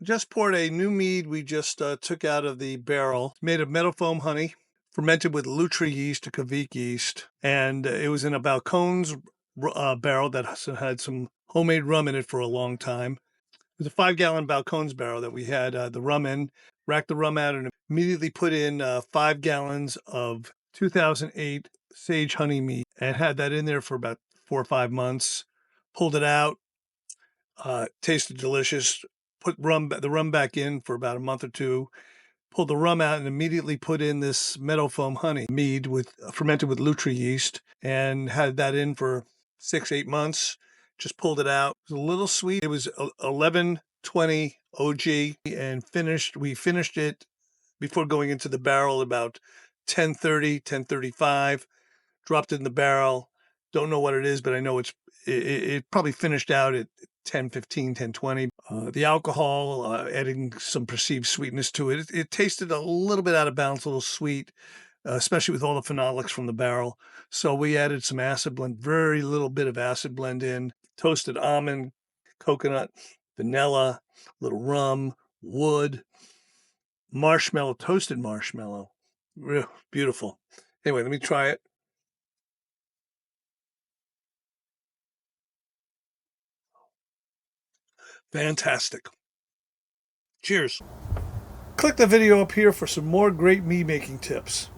Just poured a new mead we just took out of the barrel. It's made of Meadowfoam honey, fermented with Lutri yeast, a Kveik yeast, and it was in a Balcones barrel that had some homemade rum in it for a long time. It was a 5-gallon Balcones barrel that we had the rum in. Racked the rum out and immediately put in 5 gallons of 2008 sage honey mead and had that in there for about 4 or 5 months. Pulled it out. Tasted delicious. Put the rum back in for about a month or two. Pulled the rum out and immediately put in this Meadowfoam honey mead with fermented with Lutri yeast and had that in for 6-8 months. Just pulled it out. It was a little sweet. It was 1120 OG and we finished it before going into the barrel about 10:30, 10:35. Dropped it in the barrel. Don't know what it is, but I know it probably finished out at 10:15, 10:20. The alcohol, adding some perceived sweetness to it. It tasted a little bit out of balance, a little sweet, especially with all the phenolics from the barrel. So we added some acid blend, very little bit of acid blend in, toasted almond, coconut, vanilla, little rum, wood, marshmallow, toasted marshmallow. Real beautiful. Anyway, let me try it. Fantastic. Cheers. Click the video up here for some more great mead making tips.